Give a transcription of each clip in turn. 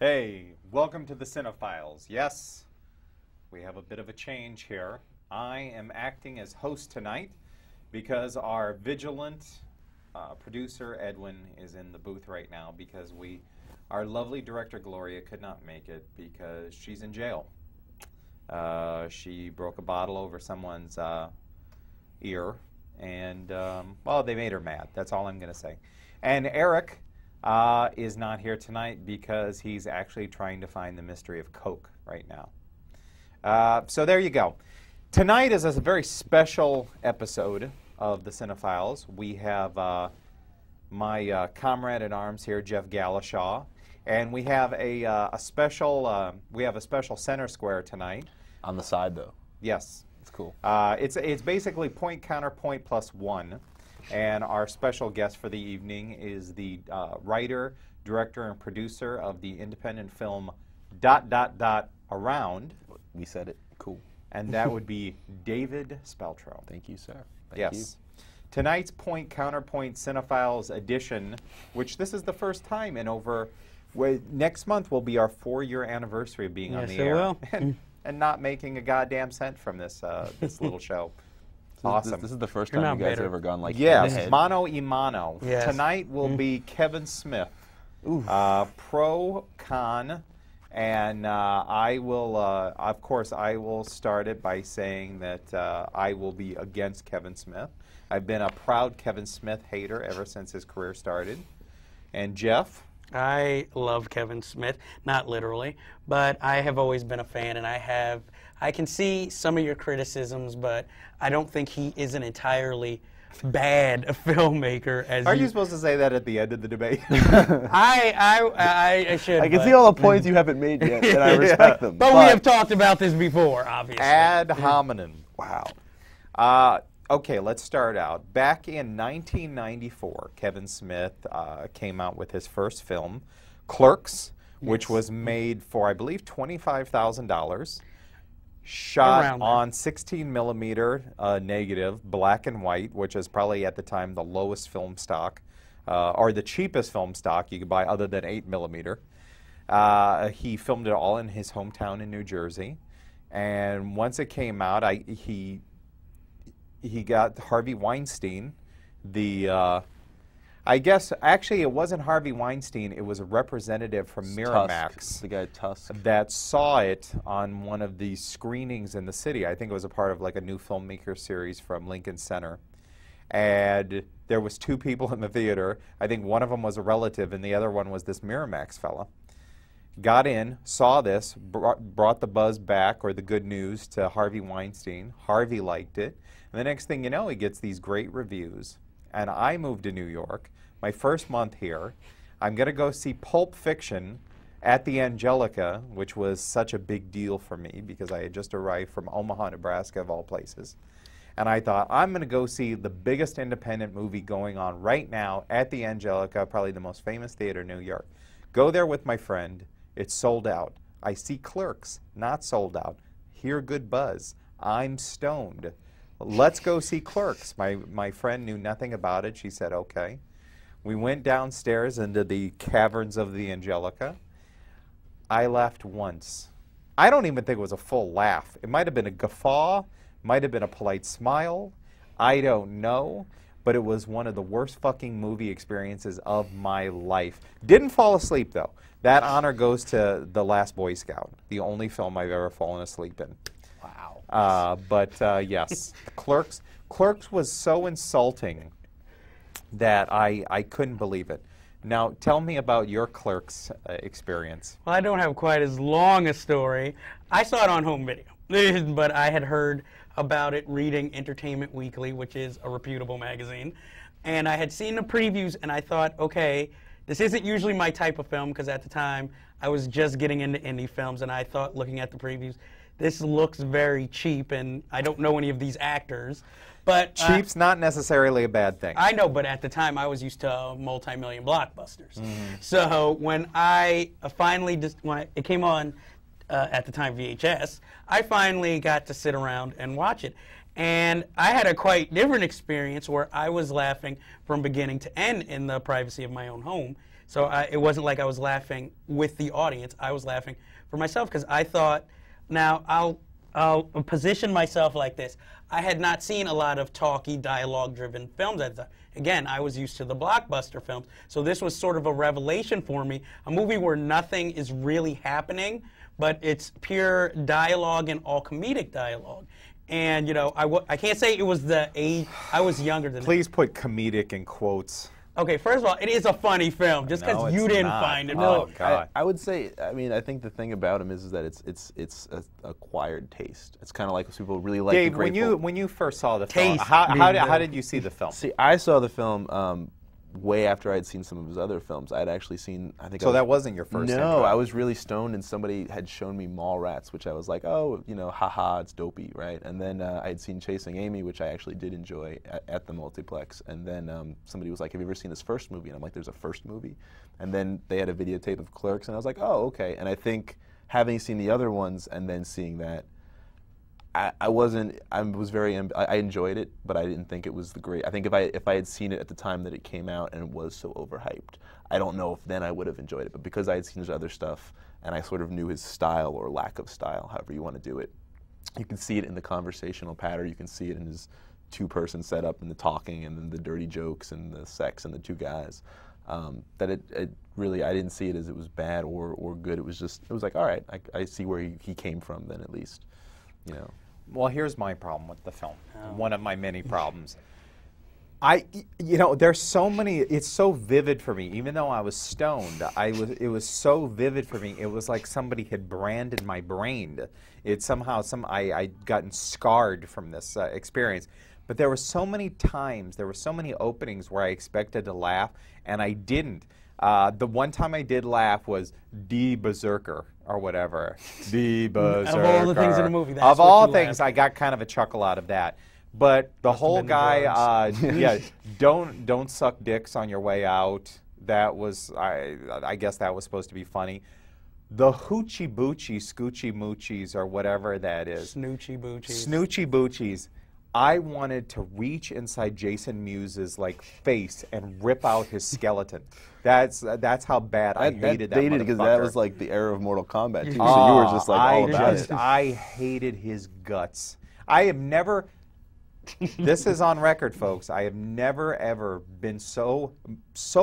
Hey, welcome to the Cinefiles. Yes, we have a bit of a change here. I am acting as host tonight because our vigilant producer, Edwin, is in the booth right now because our lovely director, Gloria, could not make it because she's in jail. She broke a bottle over someone's ear, and, well, they made her mad. That's all I'm going to say. And Eric is not here tonight because he's actually trying to find the mystery of Coke right now. So there you go. Tonight is a very special episode of the Cinefiles. We have my comrade in arms here, Jeff Galashaw, and we have a special center square tonight. On the side, though. Yes, it's cool. It's basically point counterpoint plus one. And our special guest for the evening is the writer, director, and producer of the independent film ... Around. We said it. Cool. And that would be David Spaltro. Thank you, sir. Thank you. Tonight's Point Counterpoint Cinephiles edition, which this is the first time in over... next month will be our 4-year anniversary of being on the air. Will. and not making a goddamn cent from this, this little show. Awesome. This is the first time you guys have ever gone like yes, head-to-head. mano y mano. Yes. Tonight will be Kevin Smith, pro, con, and I will, of course, I will start it by saying that I will be against Kevin Smith. I've been a proud Kevin Smith hater ever since his career started. And Jeff? I love Kevin Smith, not literally, but I have always been a fan, and I can see some of your criticisms, but I don't think he is an entirely bad filmmaker. Are you supposed to say that at the end of the debate? I should. I can see all the points you haven't made yet, and I respect them. But we have talked about this before, obviously. Ad hominem. Wow. Okay, let's start out. Back in 1994, Kevin Smith came out with his first film, Clerks, which was made for, I believe, $25,000. Shot on 16 millimeter negative, black and white, which is probably at the time the lowest film stock, or the cheapest film stock you could buy other than 8 millimeter. He filmed it all in his hometown in New Jersey. And once it came out, he got Harvey Weinstein, I guess, actually it wasn't Harvey Weinstein, it was a representative from Miramax. Tusk, the guy Tusk. That saw it on one of the screenings in the city. I think it was a part of like a new filmmaker series from Lincoln Center. And there was 2 people in the theater. I think one of them was a relative and the other one was this Miramax fella. Got in, saw this, brought the buzz back or the good news to Harvey Weinstein. Harvey liked it. And the next thing you know, he gets these great reviews. And I moved to New York, my first month here. I'm going to go see Pulp Fiction at the Angelica, which was such a big deal for me because I had just arrived from Omaha, Nebraska, of all places. And I thought, I'm going to go see the biggest independent movie going on right now at the Angelica, probably the most famous theater in New York. Go there with my friend. It's sold out. I see Clerks, not sold out. Hear good buzz. I'm stoned. Let's go see Clerks. My friend knew nothing about it. She said, okay. We went downstairs into the caverns of the Angelica. I laughed once. I don't even think it was a full laugh. It might have been a guffaw, might have been a polite smile. I don't know. But it was one of the worst fucking movie experiences of my life. Didn't fall asleep, though. That honor goes to The Last Boy Scout, the only film I've ever fallen asleep in. Wow. Yes, Clerks was so insulting that I couldn't believe it. Now, tell me about your Clerks experience. Well, I don't have quite as long a story. I saw it on home video, but I had heard about it reading Entertainment Weekly, which is a reputable magazine. And I had seen the previews, and I thought, okay, this isn't usually my type of film, because at the time, I was just getting into indie films, and I thought, looking at the previews, this looks very cheap, and I don't know any of these actors. But cheap's not necessarily a bad thing. I know, but at the time, I was used to multi-million blockbusters. So when I finally, when it came on, at the time VHS, I finally got to sit around and watch it. And I had a quite different experience where I was laughing from beginning to end in the privacy of my own home So it wasn't like I was laughing with the audience. I was laughing for myself because I thought, now I'll position myself like this. I had not seen a lot of talky, dialogue-driven films at the time. Again, I was used to the blockbuster films, so this was sort of a revelation for me. A movie where nothing is really happening, but it's pure dialogue and all comedic dialogue. And, you know, I can't say it was the age. I was younger than Please put comedic in quotes. Okay, first of all, it is a funny film, just because you didn't find it funny. Oh, God. I would say, I mean, I think the thing about him is that it's an acquired taste. It's kind of like people really like Dave, the Grateful. when you first saw the film, Taste. how did you see the film? See, I saw the film way after I had seen some of his other films. I had actually seen, I think. So that wasn't your first No, intro. I was really stoned, and somebody had shown me Mallrats, which I was like, oh, you know, haha, it's dopey, right? And then I had seen Chasing Amy, which I actually did enjoy at the multiplex. And then somebody was like, have you ever seen his first movie? And I'm like, there's a first movie? And then they had a videotape of Clerks, and I was like, oh, okay. And I think having seen the other ones and then seeing that, I enjoyed it, but I didn't think it was the great. I think if I had seen it at the time that it came out and it was so overhyped, I don't know if then I would have enjoyed it. But because I had seen his other stuff and I sort of knew his style or lack of style, however you want to do it, you can see it in the conversational pattern. You can see it in his two-person setup and the talking and then the dirty jokes and the sex and the two guys. That it really, I didn't see it as it was bad or good. It was like, all right, I see where he came from then at least, you know. Well, here's my problem with the film. One of my many problems. There's so many. It's so vivid for me. Even though I was stoned, it was so vivid for me. It was like somebody had branded my brain. It somehow I'd gotten scarred from this experience. But there were so many times, there were so many openings where I expected to laugh, and I didn't. The one time I did laugh was Die Berserker or whatever. Die Berserker. Of all the things in the movie, that's of what all you things, laughed I got kind of a chuckle out of that. But the whole guy, don't suck dicks on your way out. That was, I guess that was supposed to be funny. The hoochie boochie, scoochie moochies, or whatever that is. Snoochie boochies. Snoochie boochies. I wanted to reach inside Jason Mewes' face and rip out his skeleton. That's how bad I hated that motherfucker. Because that was like the era of Mortal Kombat too. So you were just like all about it. I hated his guts. I have never. This is on record, folks. I have never ever been so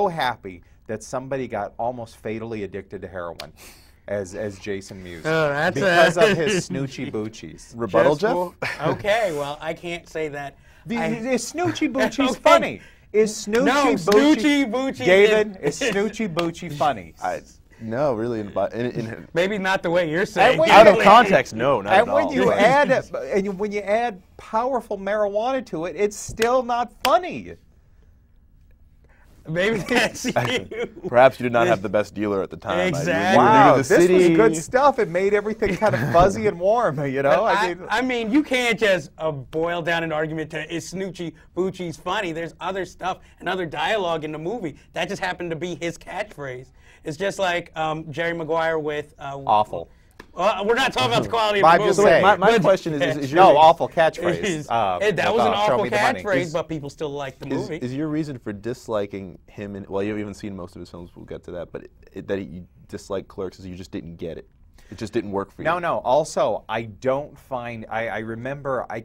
happy that somebody got almost fatally addicted to heroin. As Jason Mewes. Because of his snoochie boochies. Rebuttal, Jeff? Okay, well, I can't say that. Is snoochie boochies funny? Is snoochie boochie David, is snoochie boochie funny? No, really. Maybe not the way you're saying. Out of context, no, not at all. When you add powerful marijuana to it, it's still not funny. Maybe that's you. Perhaps you did not have the best dealer at the time. Exactly. Wow, this was good stuff. It made everything kind of fuzzy and warm, you know? I mean, you can't just boil down an argument to is Snoochie Boochie's funny. There's other stuff and other dialogue in the movie. That just happened to be his catchphrase. It's just like Jerry Maguire with... awful. We're not talking about the quality of the movie. My question is your awful catchphrase. That was an awful catchphrase, but people still like the movie. Is your reason for disliking him, well, you haven't seen most of his films, we'll get to that, but that you dislike Clerks is you just didn't get it. It just didn't work for you. No. Also, I don't find, I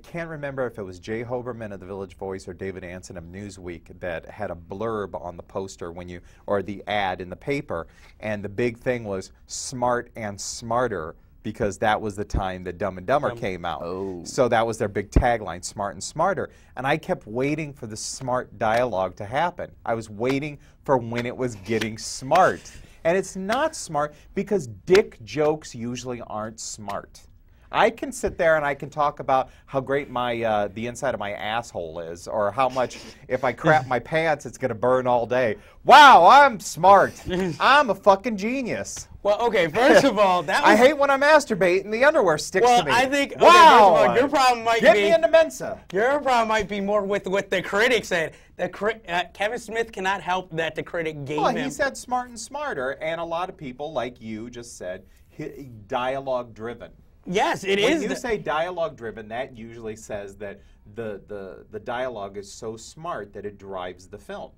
can't remember if it was Jay Hoberman of The Village Voice or David Anson of Newsweek that had a blurb on the poster or the ad in the paper, and the big thing was smart and smarter, because that was the time that Dumb and Dumber came out. Oh. So that was their big tagline, smart and smarter. And I kept waiting for the smart dialogue to happen. I was waiting for when it was getting smart. And it's not smart because dick jokes usually aren't smart. I can sit there and I can talk about how great the inside of my asshole is, or how much if I crap my pants it's going to burn all day. Wow, I'm smart. I'm a fucking genius. Well, okay, first of all, that was... I hate when I masturbate and the underwear sticks to me. Well, I think... Okay, wow! first of all, your problem might Get be... me into Mensa. Your problem might be more with what the critic said. Kevin Smith cannot help that the critic gave him... Well, he said smart and smarter, and a lot of people, like you just said, dialogue-driven. Yes, it is. When you say dialogue-driven, that usually says that the dialogue is so smart that it drives the film.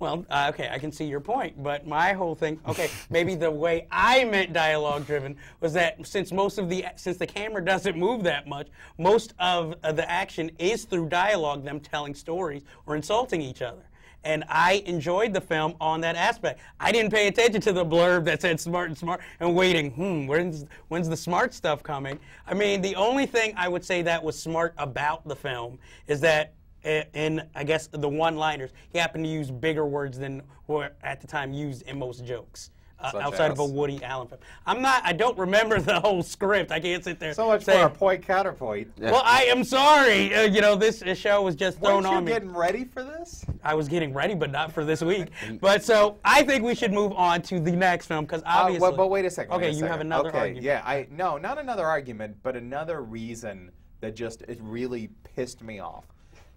Well, okay, I can see your point, but my whole thing, okay, maybe the way I meant dialogue-driven was that since the camera doesn't move that much, most of the action is through dialogue, them telling stories or insulting each other. And I enjoyed the film on that aspect. I didn't pay attention to the blurb that said smart and smart and waiting, when's the smart stuff coming? I mean, the only thing I would say that was smart about the film is that in, I guess, the one-liners, he happened to use bigger words than were at the time used in most jokes. Outside of a Woody Allen film. I don't remember the whole script. I can't sit there. So much saying, for a point counterpoint. Well, I am sorry. This show was just thrown on me. Weren't you getting ready for this? I was getting ready, but not for this week. But so I think we should move on to the next film because obviously. But wait a second. Okay, you have another argument. Yeah, no, not another argument, but another reason that it really pissed me off.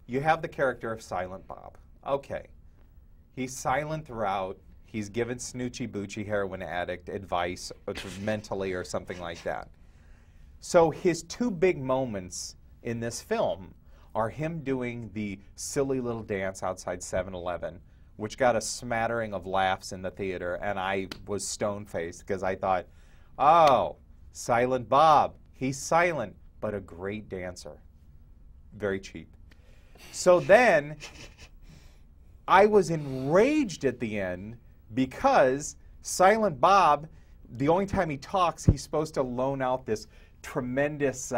You have the character of Silent Bob. Okay, he's silent throughout. He's given Snoochie Boochie heroin addict advice mentally or something like that. So his two big moments in this film are him doing the silly little dance outside 7-Eleven, which got a smattering of laughs in the theater, and I was stone-faced because I thought, oh, Silent Bob, he's silent, but a great dancer. Very cheap. So then I was enraged at the end because Silent Bob, the only time he talks, he's supposed to loan out this tremendous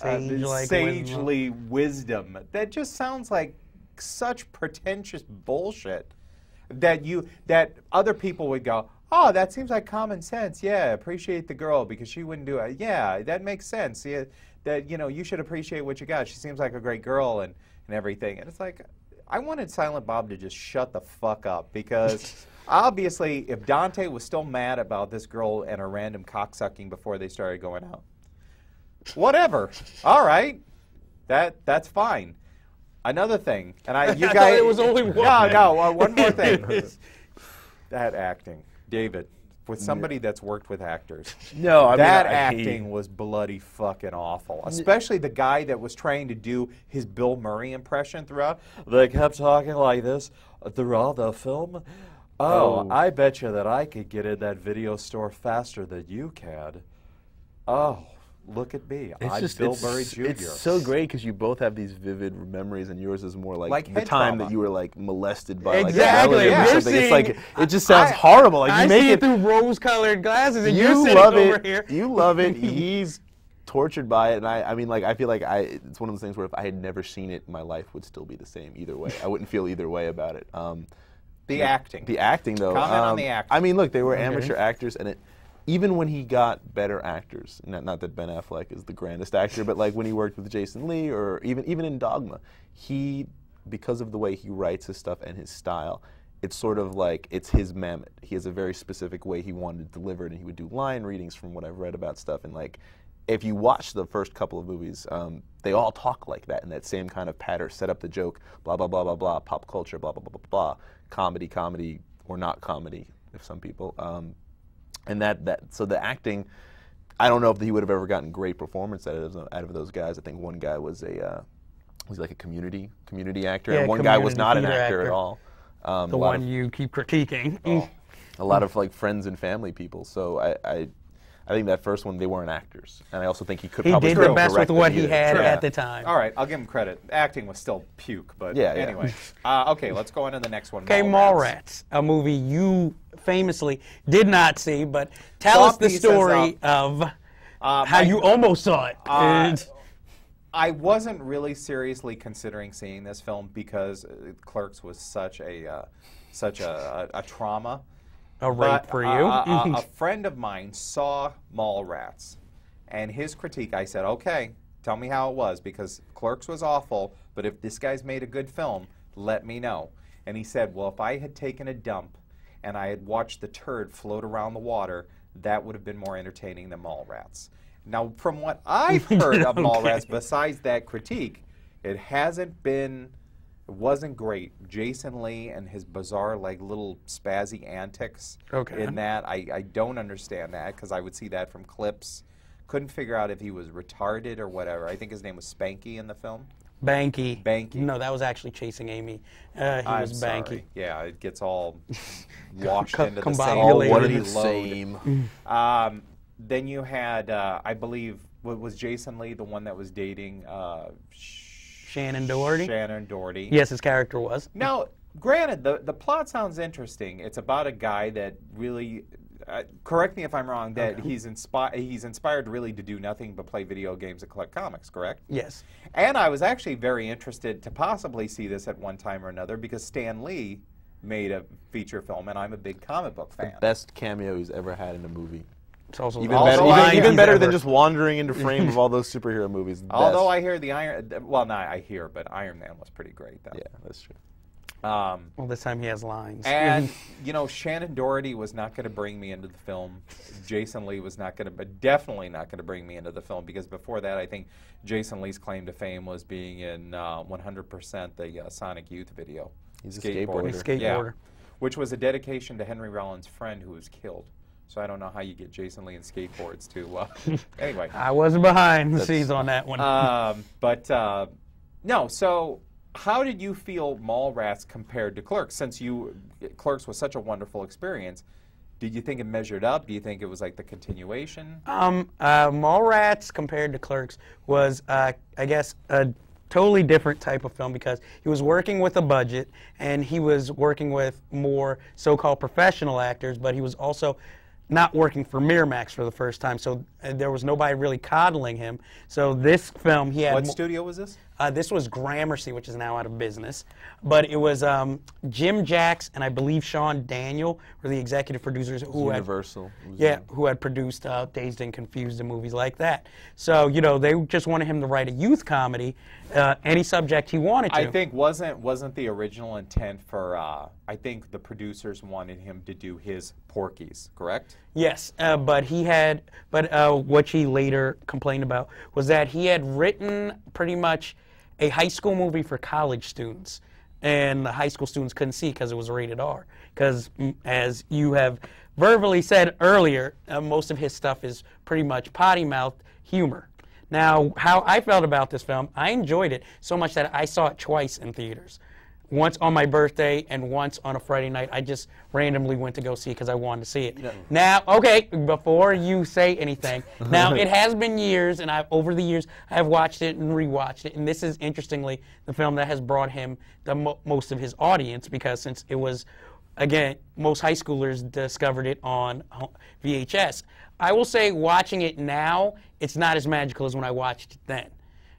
sagely wisdom that just sounds like such pretentious bullshit that other people would go, oh, that seems like common sense. Yeah, appreciate the girl because she wouldn't do it. Yeah, that makes sense. Yeah, that you should appreciate what you got. She seems like a great girl and everything. And it's like, I wanted Silent Bob to just shut the fuck up because obviously if Dante was still mad about this girl and her random cocksucking before they started going out, whatever. All right, that's fine. Another thing, and you I guys, thought it was only one. No, one more thing. That acting, David, with somebody that's worked with actors. No, I mean, that acting was bloody fucking awful. Especially the guy that was trying to do his Bill Murray impression throughout. They kept talking like this throughout the film. Oh, I bet you that I could get in that video store faster than you can. Oh, look at me. I'm Bill Murray Jr. It's so great because you both have these vivid memories, and yours is more like the head time trauma. that you were like molested by Exactly. like a relative or something. It's like it just sounds horrible. Like I you make see it it through rose-colored glasses, and you're you sitting love over it. here. You love it. He's tortured by it, and I mean, like, I feel like it's one of those things where if I had never seen it, my life would still be the same either way. I wouldn't feel either way about it. The acting. The acting, though. Comment on the acting. I mean, look, they were amateur actors, and even when he got better actors, not that Ben Affleck is the grandest actor, but like when he worked with Jason Lee or even in Dogma, because of the way he writes his stuff and his style, it's sort of like it's his mammoth. He has a very specific way he wanted to deliver it, and he would do line readings from what I've read about stuff. And like, if you watch the first couple of movies, they all talk like that in that same kind of pattern. Set up the joke, blah blah blah blah blah, pop culture, blah blah blah blah blah, comedy or not comedy, if some people. And so the acting, I don't know if he would have ever gotten great performance out of those guys. I think one guy was like a community actor, and one guy was not an actor at all. The one you keep critiquing. A lot of like friends and family people. So I think that first one, they weren't actors, and I also think he could. He probably did the best with what he had Sure. at the time. All right, I'll give him credit. Acting was still puke, but anyway. Okay, let's go on to the next one. Okay, Mallrats, a movie you famously did not see, but tell us the story of how you almost saw it. I wasn't really seriously considering seeing this film because Clerks was such a trauma. A rape for you. A friend of mine saw Mallrats, and his critique, I said, okay, tell me how it was, because Clerks was awful, but if this guy's made a good film, let me know. And he said, well, if I had taken a dump and I had watched the turd float around the water, that would have been more entertaining than Mallrats. Now, from what I've heard of Mallrats, besides that critique, it wasn't great. Jason Lee and his bizarre, like, little spazzy antics in that, I don't understand that, because I would see that from clips. Couldn't figure out if he was retarded or whatever. I think his name was Spanky in the film. Banky. Banky. No, that was actually Chasing Amy. He I'm was sorry. Banky. Yeah, it gets all washed into the Combobulated. same All one dirty and the load. same. Then you had, I believe, was Jason Lee the one that was dating Shannon Doherty? Shannon Doherty. Yes, his character was. Now, granted, the plot sounds interesting. It's about a guy that really, correct me if I'm wrong, that he's inspired really to do nothing but play video games and collect comics, correct? Yes. And I was actually very interested to possibly see this at one time or another because Stan Lee made a feature film, and I'm a big comic book fan. Best cameo he's ever had in a movie. It's also Even Also, better, I- even better ever. than just wandering into frame of all those superhero movies. Although Best. I hear but Iron Man was pretty great, though. Yeah, that's true. Well, this time he has lines. And, you know, Shannon Doherty was not going to bring me into the film. Jason Lee was definitely not going to bring me into the film because before that, I think Jason Lee's claim to fame was being in 100% the Sonic Youth video. He's a skateboarder. He's a skateboarder. Yeah, which was a dedication to Henry Rollins' friend who was killed. So I don't know how you get Jason Lee and skateboards to, anyway. I wasn't behind the scenes on that one. No, so how did you feel Mallrats compared to Clerks? Since Clerks was such a wonderful experience, did you think it measured up? Do you think it was like the continuation? Mallrats compared to Clerks was, I guess, a totally different type of film because he was working with a budget and he was working with more so-called professional actors, but he was also not working for Miramax for the first time, so there was nobody really coddling him. So this film, he had... What studio was this? This was Gramercy, which is now out of business. But it was Jim Jacks and I believe Sean Daniel were the executive producers who Universal. who had produced Dazed and Confused and movies like that. So, you know, they just wanted him to write a youth comedy, any subject he wanted to. I think wasn't the original intent for, I think the producers wanted him to do his Porky's, correct? Yes, but what he later complained about was that he had written pretty much a high school movie for college students, and the high school students couldn't see because it was rated R. Because, as you have verbally said earlier, most of his stuff is pretty much potty-mouthed humor. Now, how I felt about this film, I enjoyed it so much that I saw it twice in theaters. Once on my birthday and once on a Friday night. I just randomly went to go see it because I wanted to see it. Yeah. Now, okay, before you say anything, now it has been years, and over the years I've watched it and rewatched it, and this is interestingly the film that has brought him the most of his audience because since it was, again, most high schoolers discovered it on VHS. I will say watching it now, it's not as magical as when I watched it then.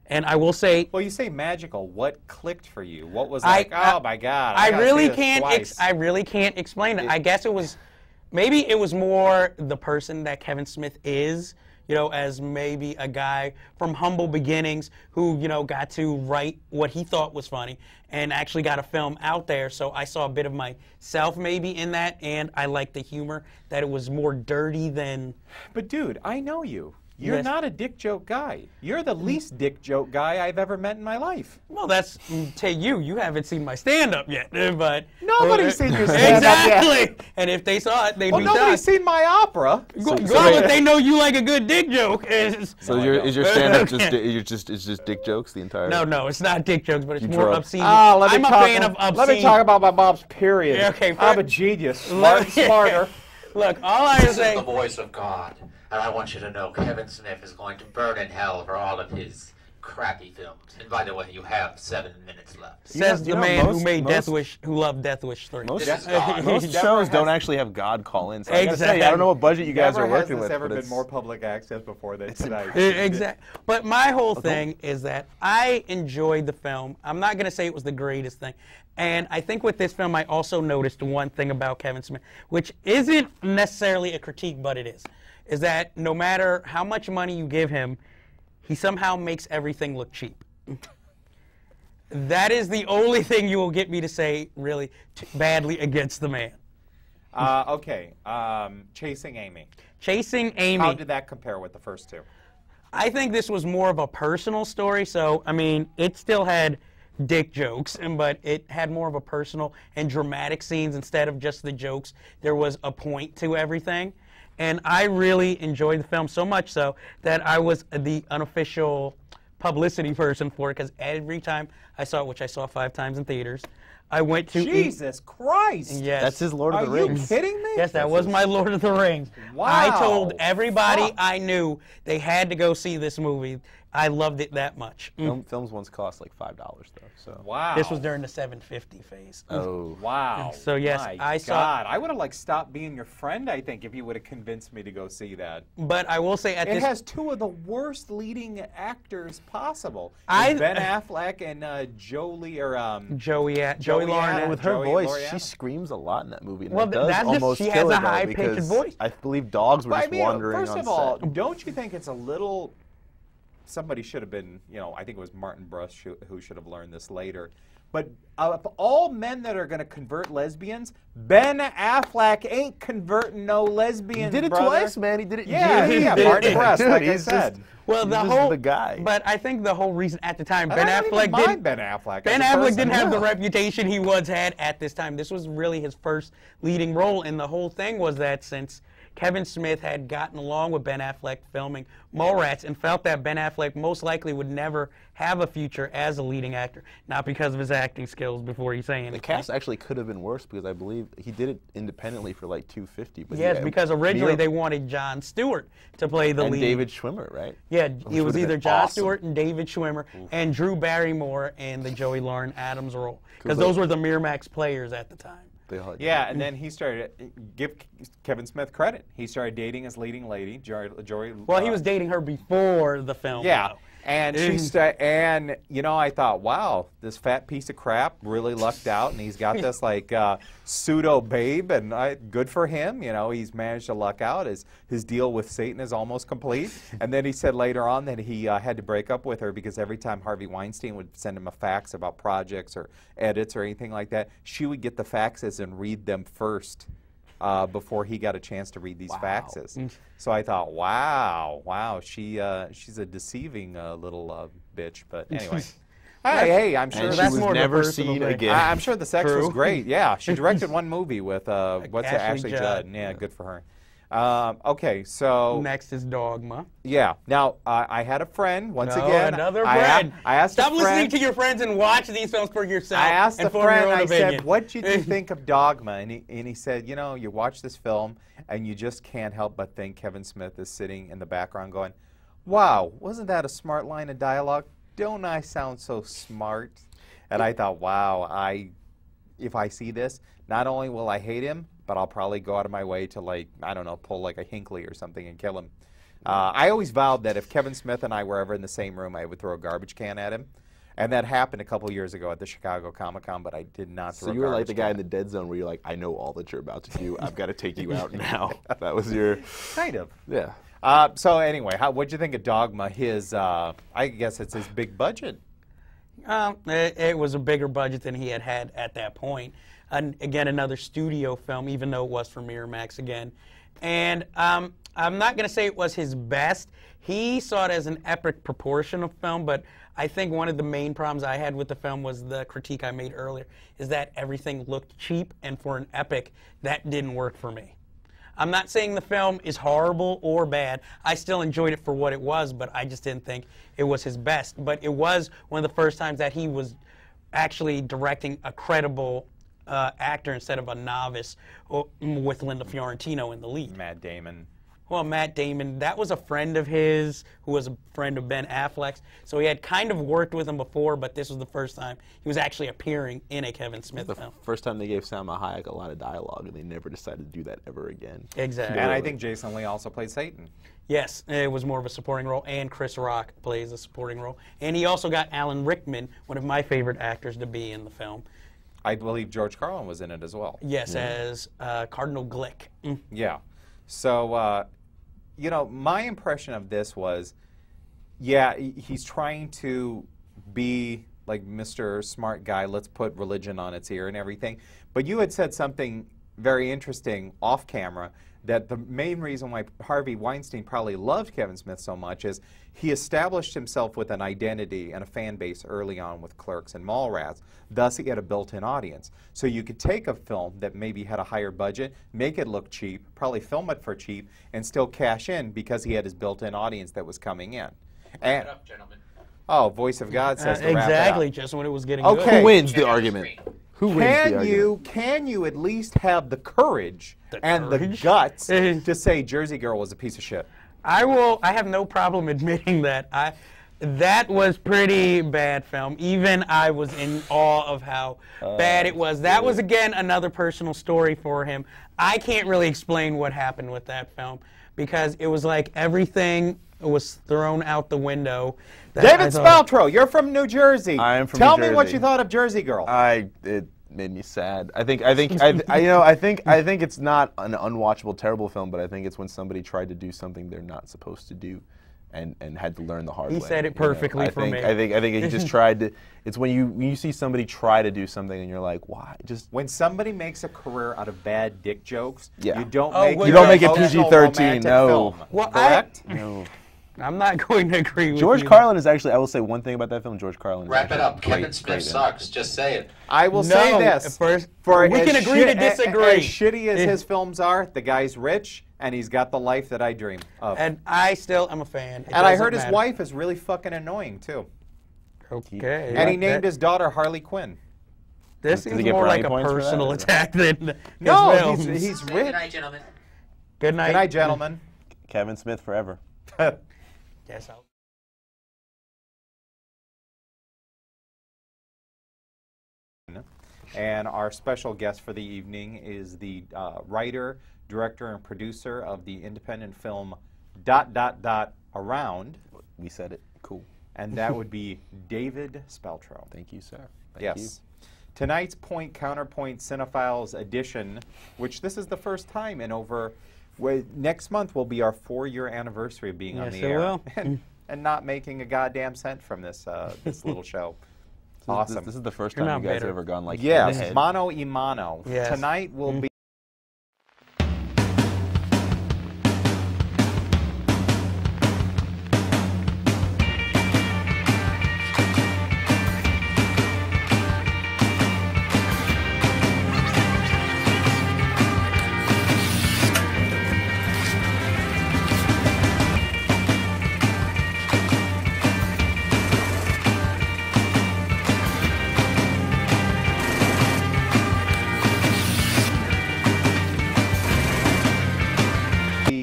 And I will say, well, you say magical. What clicked for you? What was like? Oh my God! I really can't explain it. I guess it was, maybe it was more the person that Kevin Smith is. You know, as maybe a guy from humble beginnings who got to write what he thought was funny and actually got a film out there. So I saw a bit of myself maybe in that, and I liked the humor that it was more dirty than. But dude, I know you. You're Yes. not a dick joke guy. You're the least dick joke guy I've ever met in my life. Well, that's to you. You haven't seen my stand-up yet, but Nobody's seen your stand-up yet. exactly. And if they saw it, they'd Well, be nobody's shocked. seen my opera. But they know you like a good dick joke. So is your stand-up just dick jokes the entire? No, it's not dick jokes, but it's You more drug. obscene. I'm a fan of obscene. Let me talk about my mom's period. Yeah, okay, I'm a first- genius. Smarter. Look, all I This is say. the voice of God, and I want you to know Kevin Smith is going to burn in hell for all of his crappy films. And by the way, you have 7 minutes left. Says You the know, man most- who made most- Death Wish, who loved Death Wish 3. Most, This is God. most shows don't actually have God call in. So I gotta say, I don't know what budget you guys Never are working has with. this ever but been it's- more public access before than tonight. Exactly. But my whole thing is that I enjoyed the film. I'm not going to say it was the greatest thing. And I think with this film, I also noticed one thing about Kevin Smith, which isn't necessarily a critique, but it is that no matter how much money you give him, he somehow makes everything look cheap. That is the only thing you will get me to say really badly against the man. Okay. Chasing Amy. Chasing Amy. How did that compare with the first two? I think this was more of a personal story, so, I mean, it still had dick jokes, but it had more of a personal and dramatic scenes instead of just the jokes. There was a point to everything, and I really enjoyed the film so much so that I was the unofficial publicity person for it because every time I saw it, which I saw 5 times in theaters, I went to Jesus Christ! Yes. That's his Lord of the Are you Rings. kidding me? Yes, that was my Lord of the Rings. Wow. I told everybody Fuck. I knew they had to go see this movie. I loved it that much. Films once cost like $5 though. So. Wow. This was during the 750 phase. Oh. Wow. So, yes, My I saw- God. I would have like stopped being your friend, I think, if you would have convinced me to go see that. But I will say at It this has 2 of the worst leading actors possible. I- It's Ben Affleck and Jolie Joey Joey Lauren. Adams. With her Joey voice, Laurie she Adams. screams a lot in that movie. And Well, that does that's just- almost she kill has a her, though, high-pitched because voice. I believe dogs were But just I mean, wandering first on of all, set. don't you think it's a little... Somebody should have been, I think it was Martin Brush who should have learned this later. But of all men that are going to convert lesbians, Ben Affleck ain't converting no lesbians, He did it brother. twice, man. He did it. Yeah, he yeah, did it. Martin Brush, like I He's said. just- Well, he's the just whole the guy. But I think the whole reason at the time And Ben I don't Affleck even mind didn't. Ben Affleck. Ben as a Affleck person. didn't have the Yeah. reputation he once had at this time. This was really his first leading role, and the whole thing was that since Kevin Smith had gotten along with Ben Affleck filming Mallrats and felt that Ben Affleck most likely would never have a future as a leading actor, not because of his acting skills before you say anything. The cast actually could have been worse because I believe he did it independently for like $250. But Yes, yeah, because originally they wanted Jon Stewart to play the and lead. David Schwimmer, right? Yeah, Which it was would've either been Jon awesome. Stewart and David Schwimmer and Drew Barrymore in the Joey Lauren Adams role. Because Cool. those were the Miramax players at the time. They all had- Yeah, and then he started, give Kevin Smith credit. He started dating his leading lady, Joey. Well, he was dating her before the film. Yeah. though. And I thought, wow, this fat piece of crap really lucked out, and he's got this like pseudo babe, and good for him. He's managed to luck out. His deal with Satan is almost complete. And then he said later on that he had to break up with her because every time Harvey Weinstein would send him a fax about projects or edits or anything like that, she would get the faxes and read them first. Before he got a chance to read these faxes. So I thought, wow, she's a deceiving little bitch. But anyway, hey, I'm sure And she that's was more of a never personal seen thing. again. I'm sure the sex was True. great. Yeah, she directed one movie with Ashley Judd. Yeah, good for her. Okay, so Next is Dogma. yeah. Now I had a friend once No, again. another I friend. asked Stop a listening friend. to your friends and watch these films for yourself. I asked and a form friend, your own I opinion. said, what did you think of Dogma? And he said, you watch this film and you just can't help but think Kevin Smith is sitting in the background going, wow, wasn't that a smart line of dialogue? Don't I sound so smart? And I thought, wow, if I see this, not only will I hate him, but I'll probably go out of my way to pull like a Hinckley or something and kill him. I always vowed that if Kevin Smith and I were ever in the same room, I would throw a garbage can at him. And that happened a couple years ago at the Chicago Comic-Con, but I did not throw So a you were like garbage the guy in can. the dead zone where you're like, I know all that you're about to do. I've got to take you out now. That was your... Kind of. Yeah. So anyway, what'd you think of Dogma? I guess it's his big budget. It was a bigger budget than he had at that point. And again, another studio film, even though it was for Miramax again. And I'm not going to say it was his best. He saw it as an epic proportion of film, but I think one of the main problems I had with the film was the critique I made earlier, is that everything looked cheap, and for an epic, that didn't work for me. I'm not saying the film is horrible or bad. I still enjoyed it for what it was, but I just didn't think it was his best. But it was one of the first times that he was actually directing a credible actor instead of a novice with Linda Fiorentino in the lead. Matt Damon. Well, Matt Damon, that was a friend of his who was a friend of Ben Affleck's. So he had kind of worked with him before, but this was the first time he was actually appearing in a Kevin Smith The film. first time they gave Salma Hayek a lot of dialogue, and they never decided to do that ever again. Exactly. And I think Jason Lee also played Satan. Yes, it was more of a supporting role, and Chris Rock plays a supporting role. And he also got Alan Rickman, one of my favorite actors, to be in the film. I believe George Carlin was in it as well. Yes, as Cardinal Glick. Yeah. So, my impression of this was, he's trying to be like Mr. Smart Guy, let's put religion on its ear and everything. But you had said something very interesting off camera, that the main reason why Harvey Weinstein probably loved Kevin Smith so much is he established himself with an identity and a fan base early on with Clerks and Mallrats. Thus, he had a built-in audience. So you could take a film that maybe had a higher budget, make it look cheap, probably film it for cheap, and still cash in because he had his built-in audience that was coming in. And Shut up, gentlemen. Oh, voice of God says to wrap it exactly, up. just when it was getting Okay. good. Who wins the Check out argument? screen. Who wins the argument? Can you at least have the courage The and the courage? guts to say Jersey Girl was a piece of shit? I have no problem admitting that. That was pretty bad film. Even I was in awe of how bad it was. That was, again, another personal story for him. I can't really explain what happened with that film because it was like everything was thrown out the window. David Spaltro, you're from New Jersey. I am from Tell New me what Jersey. you thought of Jersey Girl. It made me sad. I think it's not an unwatchable, terrible film, but I think it's when somebody tried to do something they're not supposed to do, and had to learn the hard way. He said it perfectly for me. I think he just tried to. It's when you see somebody try to do something and you're like, why? Just When somebody makes a career out of bad dick jokes, Yeah. you don't Oh, make well, it you don't make it emotional, PG-13, romantic no. film, Well, correct? no. I'm not going to agree with George you. Carlin is actually. I will say one thing about that film. George Carlin. Is Wrap it actually up. Kevin great, Smith great in it. sucks. Just say it. I will No, say this. first, For we as can agree to shit- disagree. As shitty as his films are, the guy's rich, and he's got the life that I dream of. And I still am a fan. It And I doesn't heard his matter. wife is really fucking annoying, too. Okay. And he named his daughter Harley Quinn. This Does is he get more brownie like a points for that, personal or- attack than his No, films. he's Good rich. night, gentlemen. Good night. Good night, gentlemen. Kevin Smith forever. Yes, I'll And our special guest for the evening is the writer, director, and producer of the independent film ... Around, We said it. Cool. and that would be David Spaltro. Thank you, sir. Thank Yes. Tonight's Point Counterpoint Cinephiles edition, which this is the first time in over... next month will be our 4-year anniversary of being on Yes, the it air. will. And not making a goddamn cent from this this little show. So Awesome. This is the first You're time you not guys bitter. have ever gone like Yes, head-to-head. mano y mano. Yes. Tonight will be...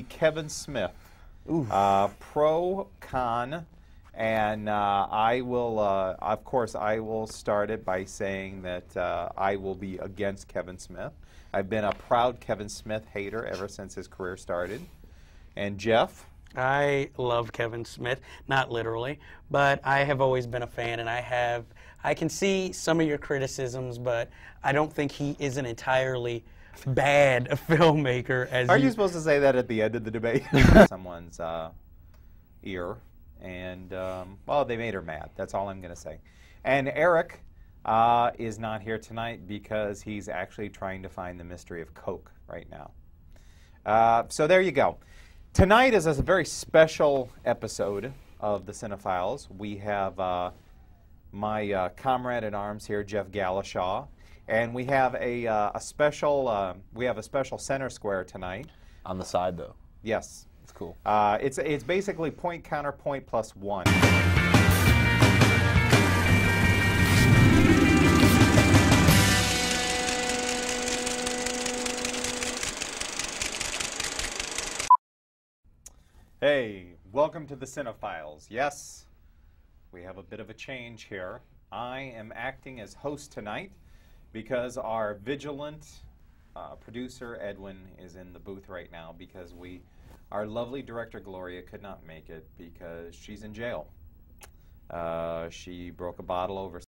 Kevin Smith, pro, con, and I will, of course, I will start it by saying that I will be against Kevin Smith. I've been a proud Kevin Smith hater ever since his career started. And Jeff? I love Kevin Smith, not literally, but I have always been a fan, and I can see some of your criticisms, but I don't think he is an entirely bad filmmaker as Are you supposed to say that at the end of the debate? Someone's ear, and, well, they made her mad. That's all I'm going to say. And Eric is not here tonight because he's actually trying to find the mystery of Coke right now. So there you go. Tonight is a very special episode of the Cinephiles. We have my comrade in arms here, Jeff Galashaw, and we have a special center square tonight. On the side, though. Yes, It's cool. it's basically point counterpoint plus one. Hey, welcome to the Cinephiles. Yes, we have a bit of a change here. I am acting as host tonight because our vigilant producer, Edwin, is in the booth right now because our lovely director, Gloria, could not make it because she's in jail. She broke a bottle over